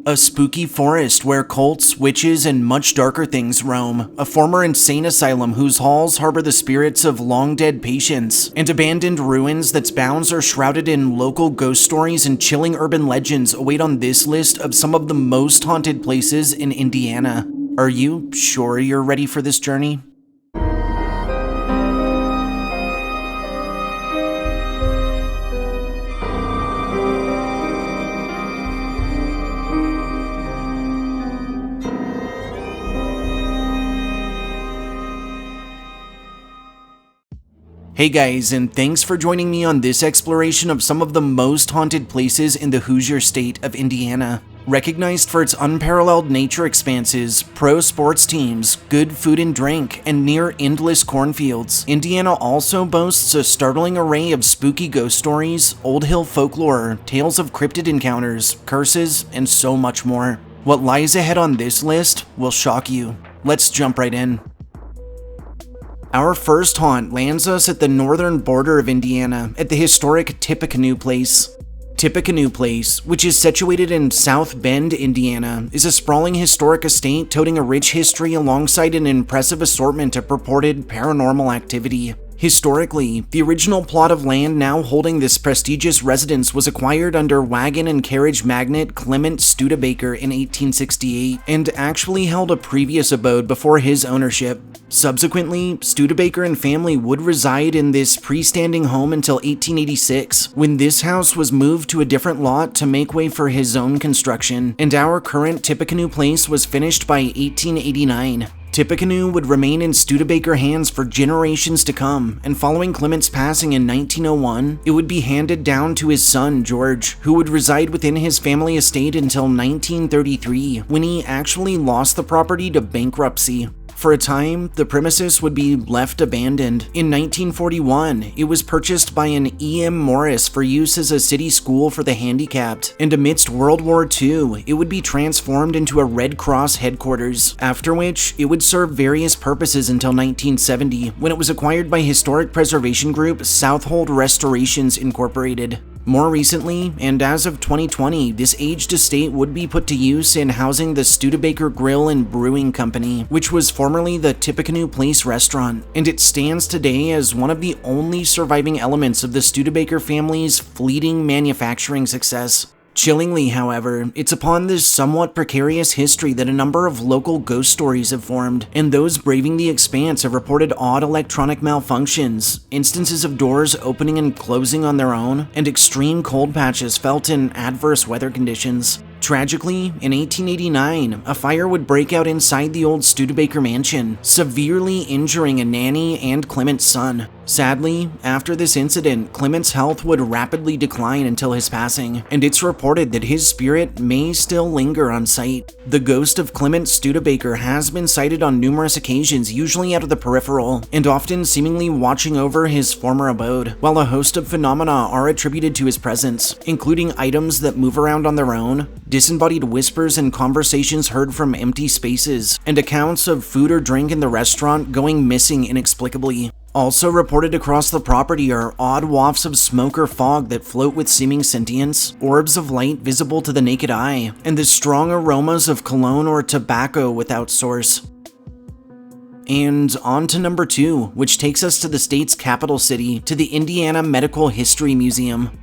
A spooky forest where cults, witches, and much darker things roam. A former insane asylum whose halls harbor the spirits of long-dead patients. And abandoned ruins that's bounds are shrouded in local ghost stories and chilling urban legends await on this list of some of the most haunted places in Indiana. Are you sure you're ready for this journey? Hey guys, and thanks for joining me on this exploration of some of the most haunted places in the Hoosier State of Indiana. Recognized for its unparalleled nature expanses, pro sports teams, good food and drink, and near endless cornfields, Indiana also boasts a startling array of spooky ghost stories, old hill folklore, tales of cryptid encounters, curses, and so much more. What lies ahead on this list will shock you. Let's jump right in. Our first haunt lands us at the northern border of Indiana at the historic Tipic place. Tipic Place, which is situated in South Bend, Indiana, is a sprawling historic estate toting a rich history alongside an impressive assortment of purported paranormal activity. Historically, the original plot of land now holding this prestigious residence was acquired under wagon and carriage magnate Clement Studebaker in 1868 and actually held a previous abode before his ownership. Subsequently, Studebaker and family would reside in this freestanding home until 1886, when this house was moved to a different lot to make way for his own construction, and our current Tipic place was finished by 1889. Tipic would remain in Studebaker hands for generations to come, and following Clement's passing in 1901, it would be handed down to his son, George, who would reside within his family estate until 1933, when he actually lost the property to bankruptcy. For a time, the premises would be left abandoned. In 1941, it was purchased by an E.M. Morris for use as a city school for the handicapped, and amidst World War II, it would be transformed into a Red Cross headquarters, after which it would serve various purposes until 1970, when it was acquired by historic preservation group Southold Restorations Incorporated. More recently, and as of 2020, this aged estate would be put to use in housing the Studebaker Grill and Brewing Company, which was formerly the Tipic Place restaurant, and it stands today as one of the only surviving elements of the Studebaker family's fleeting manufacturing success. Chillingly, however, it's upon this somewhat precarious history that a number of local ghost stories have formed, and those braving the expanse have reported odd electronic malfunctions, instances of doors opening and closing on their own, and extreme cold patches felt in adverse weather conditions. Tragically, in 1889, a fire would break out inside the old Studebaker mansion, severely injuring a nanny and Clement's son. Sadly, after this incident, Clement's health would rapidly decline until his passing, and it's reported that his spirit may still linger on site. The ghost of Clement Studebaker has been sighted on numerous occasions, usually out of the peripheral, and often seemingly watching over his former abode, while a host of phenomena are attributed to his presence, including items that move around on their own, disembodied whispers and conversations heard from empty spaces, and accounts of food or drink in the restaurant going missing inexplicably. Also reported across the property are odd wafts of smoke or fog that float with seeming sentience, orbs of light visible to the naked eye, and the strong aromas of cologne or tobacco without source. And on to number 2, which takes us to the state's capital city, to the Indiana Medical History Museum.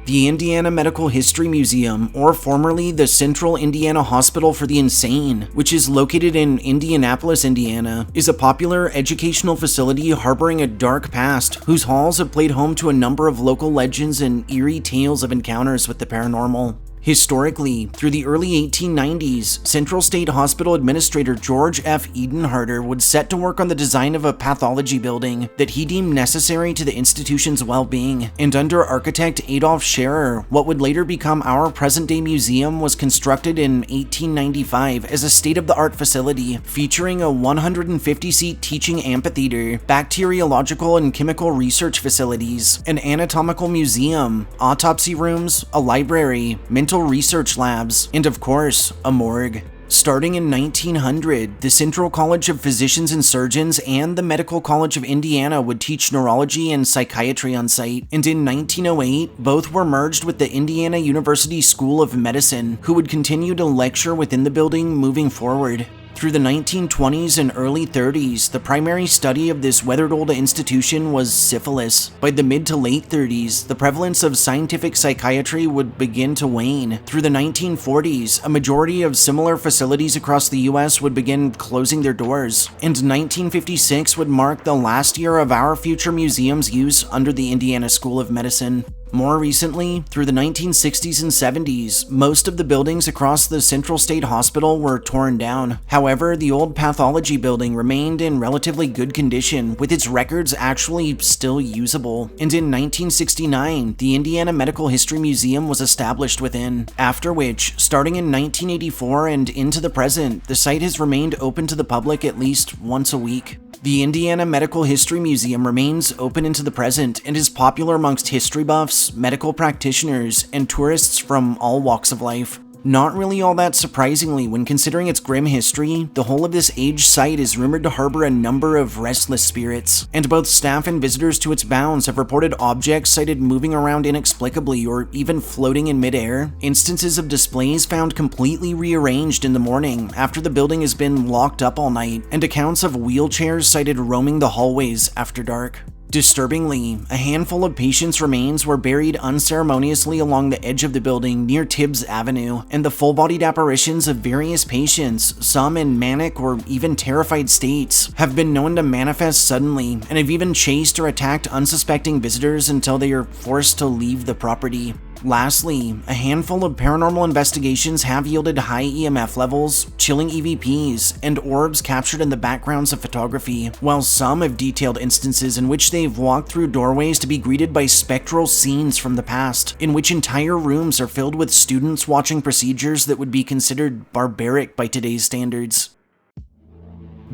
The Indiana Medical History Museum, or formerly the Central Indiana Hospital for the Insane, which is located in Indianapolis, Indiana, is a popular educational facility harboring a dark past whose halls have played home to a number of local legends and eerie tales of encounters with the paranormal. Historically, through the early 1890s, Central State Hospital Administrator George F. Edenharder would set to work on the design of a pathology building that he deemed necessary to the institution's well-being, and under architect Adolf Scherer, what would later become our present-day museum was constructed in 1895 as a state-of-the-art facility featuring a 150-seat teaching amphitheater, bacteriological and chemical research facilities, an anatomical museum, autopsy rooms, a library, mental research labs, and of course, a morgue. Starting in 1900, the Central College of Physicians and Surgeons and the Medical College of Indiana would teach neurology and psychiatry on site, and in 1908, both were merged with the Indiana University School of Medicine, who would continue to lecture within the building moving forward. Through the 1920s and early 30s, the primary study of this weathered old institution was syphilis. By the mid to late 30s, the prevalence of scientific psychiatry would begin to wane. Through the 1940s, a majority of similar facilities across the US would begin closing their doors, and 1956 would mark the last year of our future museum's use under the Indiana School of Medicine. More recently, through the 1960s and 70s, most of the buildings across the Central State Hospital were torn down. However, the old pathology building remained in relatively good condition, with its records actually still usable. And in 1969, the Indiana Medical History Museum was established within, after which, starting in 1984 and into the present, the site has remained open to the public at least once a week. The Indiana Medical History Museum remains open into the present and is popular amongst history buffs, medical practitioners, and tourists from all walks of life. Not really all that surprisingly when considering its grim history, the whole of this aged site is rumored to harbor a number of restless spirits, and both staff and visitors to its bounds have reported objects sighted moving around inexplicably or even floating in midair, instances of displays found completely rearranged in the morning after the building has been locked up all night, and accounts of wheelchairs sighted roaming the hallways after dark. Disturbingly, a handful of patients' remains were buried unceremoniously along the edge of the building near Tibbs Avenue, and the full-bodied apparitions of various patients, some in manic or even terrified states, have been known to manifest suddenly and have even chased or attacked unsuspecting visitors until they are forced to leave the property. Lastly, a handful of paranormal investigations have yielded high EMF levels, chilling EVPs, and orbs captured in the backgrounds of photography, while some have detailed instances in which they've walked through doorways to be greeted by spectral scenes from the past, in which entire rooms are filled with students watching procedures that would be considered barbaric by today's standards.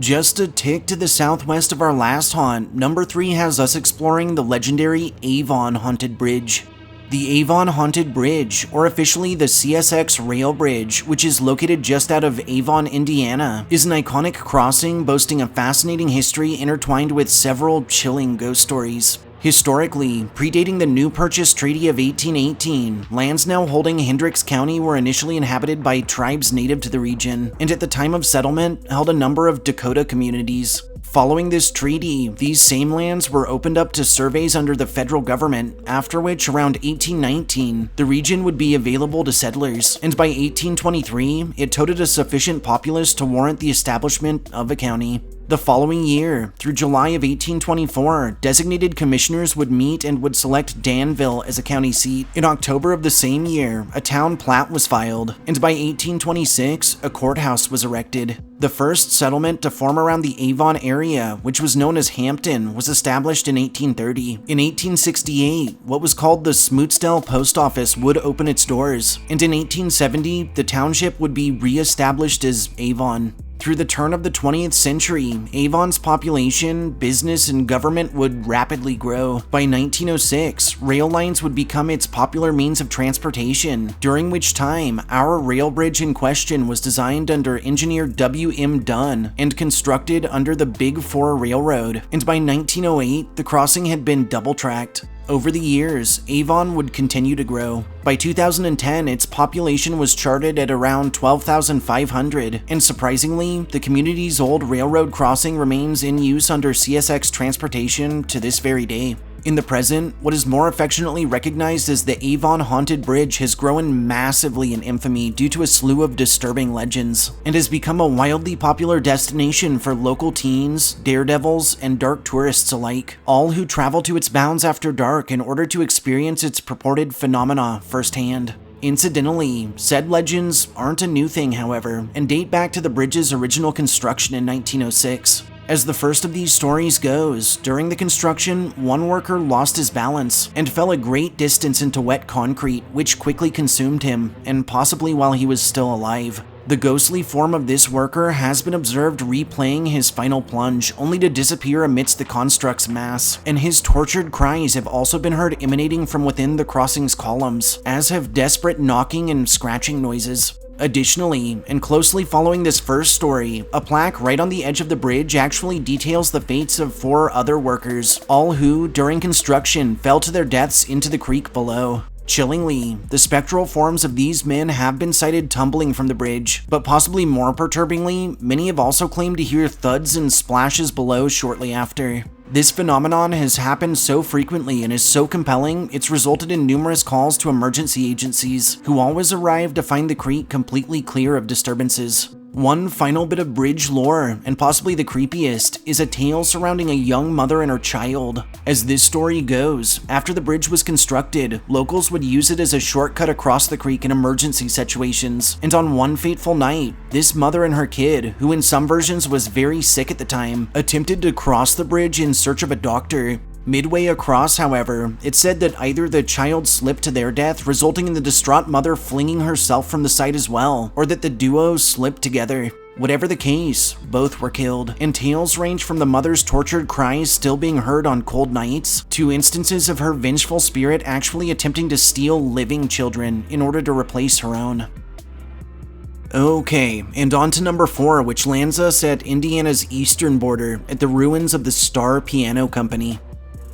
Just a tick to the southwest of our last haunt, number 3 has us exploring the legendary Avon Haunted Bridge. The Avon Haunted Bridge, or officially the CSX Rail Bridge, which is located just out of Avon, Indiana, is an iconic crossing boasting a fascinating history intertwined with several chilling ghost stories. Historically, predating the New Purchase Treaty of 1818, lands now holding Hendricks County were initially inhabited by tribes native to the region, and at the time of settlement held a number of Dakota communities. Following this treaty, these same lands were opened up to surveys under the federal government, after which, around 1819, the region would be available to settlers, and by 1823, it toted a sufficient populace to warrant the establishment of a county. The following year, through July of 1824, designated commissioners would meet and would select Danville as a county seat. In October of the same year, a town plat was filed, and by 1826, a courthouse was erected. The first settlement to form around the Avon area, which was known as Hampton, was established in 1830. In 1868, what was called the Smootsdale Post Office would open its doors, and in 1870, the township would be re-established as Avon. Through the turn of the 20th century, Avon's population, business, and government would rapidly grow. By 1906, rail lines would become its popular means of transportation, during which time our rail bridge in question was designed under engineer W.M. Dunn and constructed under the Big Four Railroad, and by 1908, the crossing had been double-tracked. Over the years, Avon would continue to grow. By 2010, its population was charted at around 12,500, and surprisingly, the community's old railroad crossing remains in use under CSX transportation to this very day. In the present, what is more affectionately recognized as the Avon Haunted Bridge has grown massively in infamy due to a slew of disturbing legends, and has become a wildly popular destination for local teens, daredevils, and dark tourists alike, all who travel to its bounds after dark in order to experience its purported phenomena firsthand. Incidentally, said legends aren't a new thing, however, and date back to the bridge's original construction in 1906. As the first of these stories goes, during the construction, one worker lost his balance and fell a great distance into wet concrete, which quickly consumed him, and possibly while he was still alive. The ghostly form of this worker has been observed replaying his final plunge, only to disappear amidst the construct's mass, and his tortured cries have also been heard emanating from within the crossing's columns, as have desperate knocking and scratching noises. Additionally, and closely following this first story, a plaque right on the edge of the bridge actually details the fates of 4 other workers, all who, during construction, fell to their deaths into the creek below. Chillingly, the spectral forms of these men have been sighted tumbling from the bridge, but possibly more perturbingly, many have also claimed to hear thuds and splashes below shortly after. This phenomenon has happened so frequently and is so compelling, it's resulted in numerous calls to emergency agencies, who always arrive to find the creek completely clear of disturbances. One final bit of bridge lore, and possibly the creepiest, is a tale surrounding a young mother and her child. As this story goes, after the bridge was constructed, locals would use it as a shortcut across the creek in emergency situations, and on one fateful night, this mother and her kid, who in some versions was very sick at the time, attempted to cross the bridge in search of a doctor. Midway across, however, it said that either the child slipped to their death, resulting in the distraught mother flinging herself from the site as well, or that the duo slipped together. Whatever the case, both were killed, and tales range from the mother's tortured cries still being heard on cold nights, to instances of her vengeful spirit actually attempting to steal living children in order to replace her own. Okay, and on to number 4, which lands us at Indiana's eastern border at the ruins of the Star Piano Company.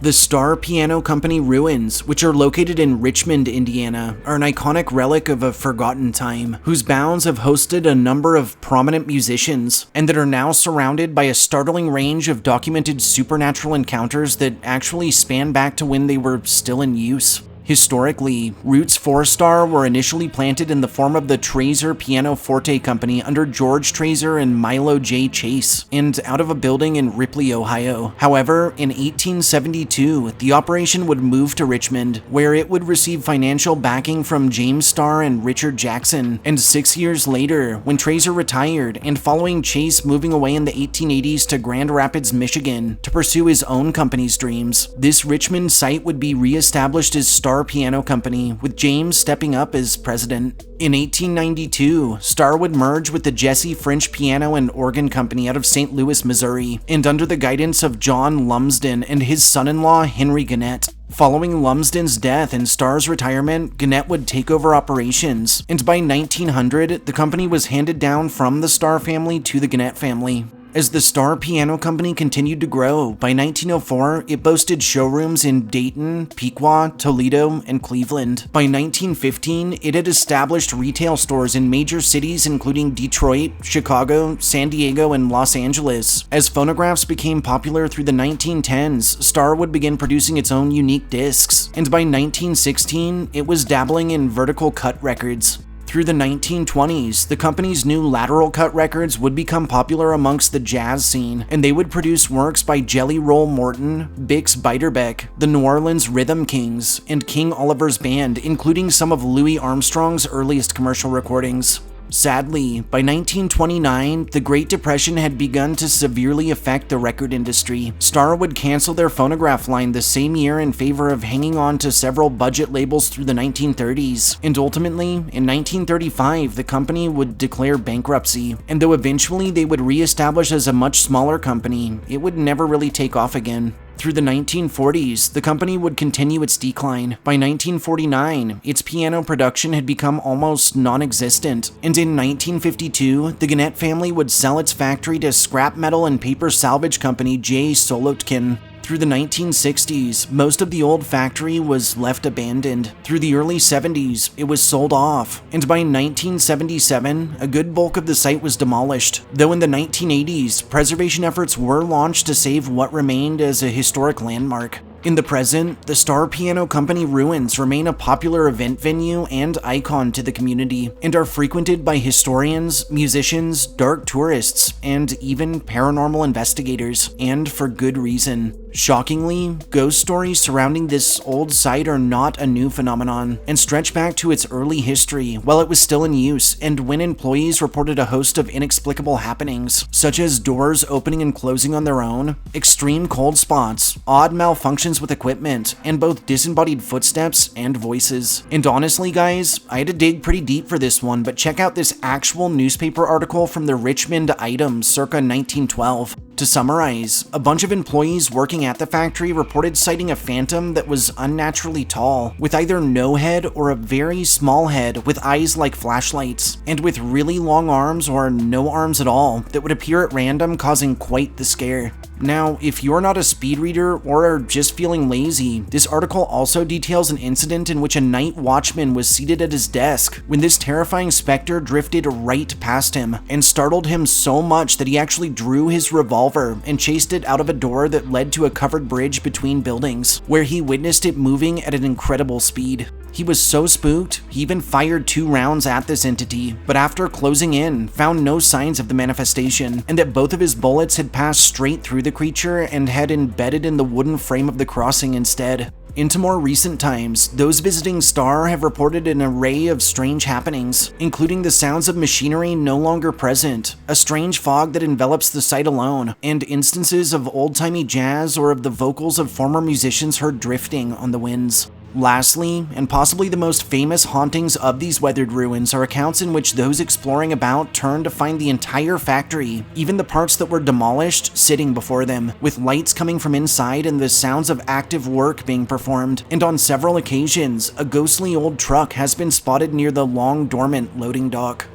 The Star Piano Company ruins, which are located in Richmond, Indiana, are an iconic relic of a forgotten time, whose bounds have hosted a number of prominent musicians, and that are now surrounded by a startling range of documented supernatural encounters that actually span back to when they were still in use. Historically, roots for Star were initially planted in the form of the Trazer Pianoforte Company under George Trazer and Milo J. Chase, and out of a building in Ripley, Ohio. However, in 1872, the operation would move to Richmond, where it would receive financial backing from James Starr and Richard Jackson, and 6 years later, when Trazer retired, and following Chase moving away in the 1880s to Grand Rapids, Michigan, to pursue his own company's dreams, this Richmond site would be re-established as Star Piano Company, with James stepping up as president. In 1892, Star would merge with the Jesse French Piano and Organ Company out of St. Louis, Missouri, and under the guidance of John Lumsden and his son-in-law Henry Gannett. Following Lumsden's death and Starr's retirement, Gannett would take over operations, and by 1900, the company was handed down from the Starr family to the Gannett family. As the Star Piano Company continued to grow, by 1904, it boasted showrooms in Dayton, Pequot, Toledo, and Cleveland. By 1915, it had established retail stores in major cities including Detroit, Chicago, San Diego, and Los Angeles. As phonographs became popular through the 1910s, Star would begin producing its own unique discs, and by 1916, it was dabbling in vertical cut records. Through the 1920s, the company's new lateral cut records would become popular amongst the jazz scene, and they would produce works by Jelly Roll Morton, Bix Beiderbecke, the New Orleans Rhythm Kings, and King Oliver's Band, including some of Louis Armstrong's earliest commercial recordings. Sadly, by 1929, the Great Depression had begun to severely affect the record industry. Star would cancel their phonograph line the same year in favor of hanging on to several budget labels through the 1930s, and ultimately, in 1935, the company would declare bankruptcy, and though eventually they would re-establish as a much smaller company, it would never really take off again. Through the 1940s, the company would continue its decline. By 1949, its piano production had become almost non-existent, and in 1952, the Gannett family would sell its factory to scrap metal and paper salvage company J. Solotkin. Through the 1960s, most of the old factory was left abandoned. Through the early 70s, it was sold off, and by 1977, a good bulk of the site was demolished, though in the 1980s, preservation efforts were launched to save what remained as a historic landmark. In the present, the Star Piano Company ruins remain a popular event venue and icon to the community, and are frequented by historians, musicians, dark tourists, and even paranormal investigators, and for good reason. Shockingly, ghost stories surrounding this old site are not a new phenomenon, and stretch back to its early history while it was still in use, and when employees reported a host of inexplicable happenings, such as doors opening and closing on their own, extreme cold spots, odd malfunctions with equipment, and both disembodied footsteps and voices. And honestly guys, I had to dig pretty deep for this one, but check out this actual newspaper article from the Richmond Item circa 1912. To To summarize, a bunch of employees working at the factory reported sighting a phantom that was unnaturally tall, with either no head or a very small head with eyes like flashlights, and with really long arms or no arms at all that would appear at random, causing quite the scare. Now, if you're not a speed reader or are just feeling lazy, this article also details an incident in which a night watchman was seated at his desk when this terrifying specter drifted right past him and startled him so much that he actually drew his revolver and chased it out of a door that led to a covered bridge between buildings, where he witnessed it moving at an incredible speed. He was so spooked, he even fired 2 rounds at this entity, but after closing in, found no signs of the manifestation, and that both of his bullets had passed straight through the creature and had embedded in the wooden frame of the crossing instead. Into more recent times, those visiting Star have reported an array of strange happenings, including the sounds of machinery no longer present, a strange fog that envelops the site alone, and instances of old-timey jazz or of the vocals of former musicians heard drifting on the winds. Lastly, and possibly the most famous hauntings of these weathered ruins, are accounts in which those exploring about turned to find the entire factory, even the parts that were demolished, sitting before them, with lights coming from inside and the sounds of active work being performed. And on several occasions, a ghostly old truck has been spotted near the long-dormant loading dock.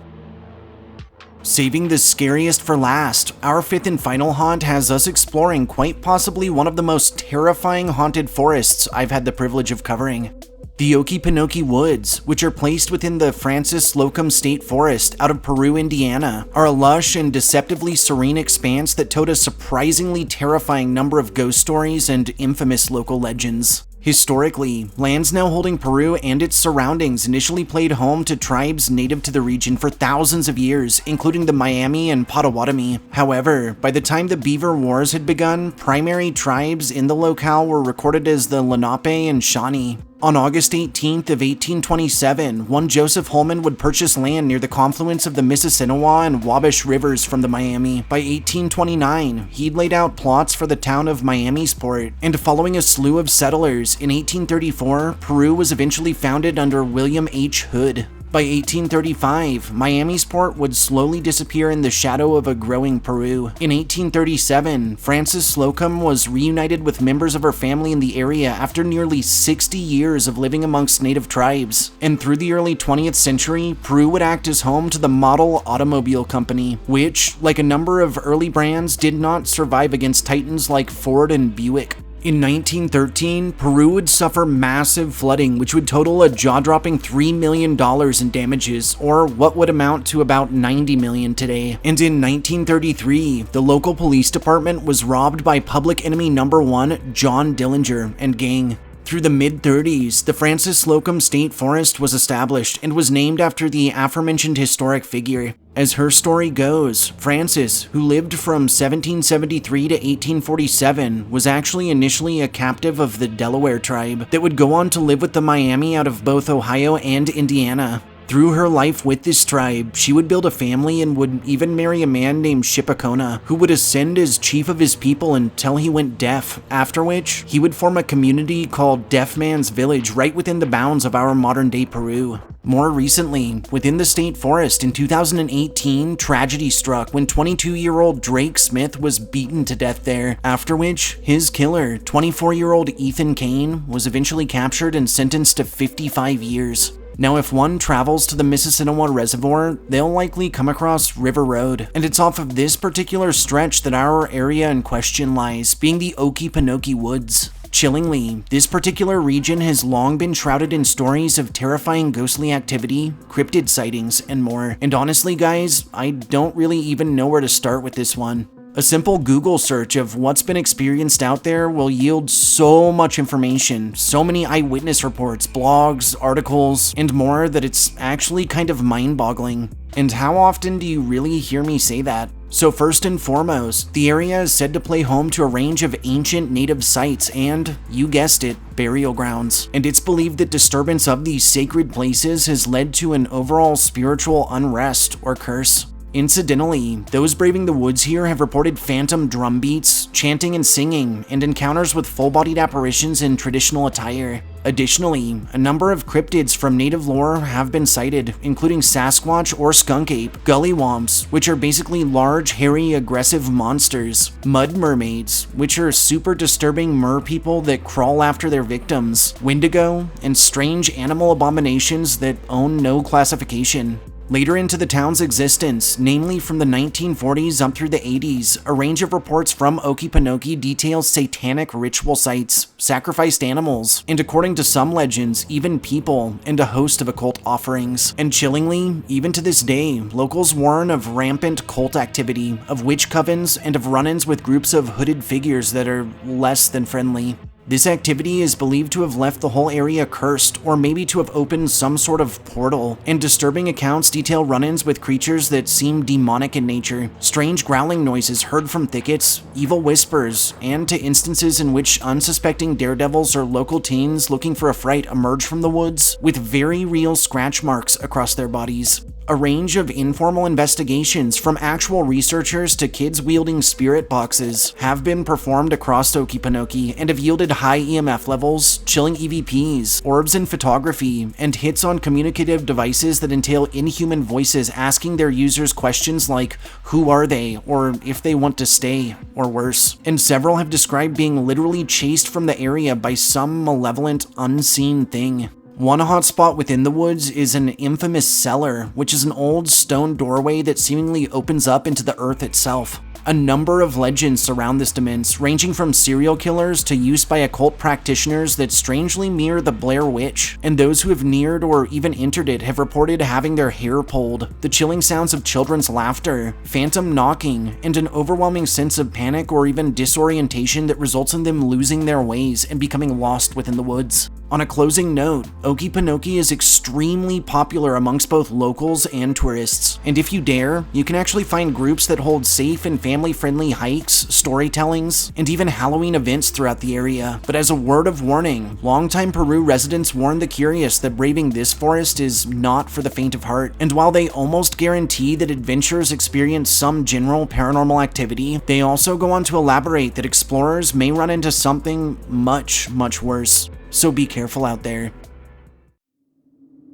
Saving the scariest for last, our 5th and final haunt has us exploring quite possibly one of the most terrifying haunted forests I've had the privilege of covering. The Yoki Woods, which are placed within the Francis Slocum State Forest out of Peru, Indiana, are a lush and deceptively serene expanse that told a surprisingly terrifying number of ghost stories and infamous local legends. Historically, lands now holding Peru and its surroundings initially played home to tribes native to the region for thousands of years, including the Miami and Potawatomi. However, by the time the Beaver Wars had begun, primary tribes in the locale were recorded as the Lenape and Shawnee. On August 18th of 1827, one Joseph Holman would purchase land near the confluence of the Mississinewa and Wabash rivers from the Miami. By 1829, he'd laid out plots for the town of Miamisport, and following a slew of settlers, in 1834, Peru was eventually founded under William H. Hood. By 1835, Miamisport would slowly disappear in the shadow of a growing Peru. In 1837, Frances Slocum was reunited with members of her family in the area after nearly 60 years of living amongst native tribes. And through the early 20th century, Peru would act as home to the Model Automobile Company, which, like a number of early brands, did not survive against titans like Ford and Buick. In 1913, Peru would suffer massive flooding, which would total a jaw-dropping $3 million in damages, or what would amount to about $90 million today. And in 1933, the local police department was robbed by public enemy number 1, John Dillinger, and gang. Through the mid-30s, the Francis Slocum State Forest was established and was named after the aforementioned historic figure. As her story goes, Francis, who lived from 1773 to 1847, was actually initially a captive of the Delaware tribe that would go on to live with the Miami out of both Ohio and Indiana. Through her life with this tribe, she would build a family and would even marry a man named Shipacona, who would ascend as chief of his people until he went deaf, after which he would form a community called Deaf Man's Village right within the bounds of our modern-day Peru. More recently, within the state forest in 2018, tragedy struck when 22-year-old Drake Smith was beaten to death there, after which his killer, 24-year-old Ethan Kane, was eventually captured and sentenced to 55 years. Now, if one travels to the Mississinewa Reservoir, they'll likely come across River Road, and it's off of this particular stretch that our area in question lies, being the Pinoki Woods. Chillingly, this particular region has long been shrouded in stories of terrifying ghostly activity, cryptid sightings, and more. And honestly, guys, I don't really even know where to start with this one. A simple Google search of what's been experienced out there will yield so much information, so many eyewitness reports, blogs, articles, and more that it's actually kind of mind-boggling. And how often do you really hear me say that? So first and foremost, the area is said to play home to a range of ancient native sites and, you guessed it, burial grounds. And it's believed that disturbance of these sacred places has led to an overall spiritual unrest or curse. Incidentally, those braving the woods here have reported phantom drum beats, chanting and singing, and encounters with full-bodied apparitions in traditional attire. Additionally, a number of cryptids from native lore have been cited, including Sasquatch or skunk ape, gullywomps, which are basically large, hairy, aggressive monsters, mud mermaids, which are super disturbing merpeople that crawl after their victims, wendigo, and strange animal abominations that own no classification. Later into the town's existence, namely from the 1940s up through the 80s, a range of reports from Pinoki details satanic ritual sites, sacrificed animals, and according to some legends, even people, and a host of occult offerings. And chillingly, even to this day, locals warn of rampant cult activity, of witch covens, and of run-ins with groups of hooded figures that are less than friendly. This activity is believed to have left the whole area cursed, or maybe to have opened some sort of portal, and disturbing accounts detail run-ins with creatures that seem demonic in nature, strange growling noises heard from thickets, evil whispers, and to instances in which unsuspecting daredevils or local teens looking for a fright emerge from the woods with very real scratch marks across their bodies. A range of informal investigations from actual researchers to kids wielding spirit boxes have been performed across Pinoki and have yielded high EMF levels, chilling EVPs, orbs in photography, and hits on communicative devices that entail inhuman voices asking their users questions like, who are they, or if they want to stay, or worse. And several have described being literally chased from the area by some malevolent, unseen thing. One hotspot within the woods is an infamous cellar, which is an old stone doorway that seemingly opens up into the earth itself. A number of legends surround this demesne, ranging from serial killers to use by occult practitioners that strangely mirror the Blair Witch, and those who have neared or even entered it have reported having their hair pulled, the chilling sounds of children's laughter, phantom knocking, and an overwhelming sense of panic or even disorientation that results in them losing their ways and becoming lost within the woods. On a closing note, Pinoki is extremely popular amongst both locals and tourists, and if you dare, you can actually find groups that hold safe and family-friendly hikes, storytellings, and even Halloween events throughout the area. But as a word of warning, longtime Peru residents warn the curious that braving this forest is not for the faint of heart, and while they almost guarantee that adventurers experience some general paranormal activity, they also go on to elaborate that explorers may run into something much, much worse. So be careful out there.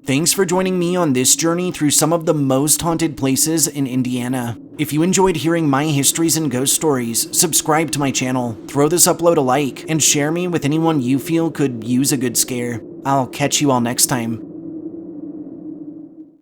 Thanks for joining me on this journey through some of the most haunted places in Indiana. If you enjoyed hearing my histories and ghost stories, subscribe to my channel, throw this upload a like, and share me with anyone you feel could use a good scare. I'll catch you all next time.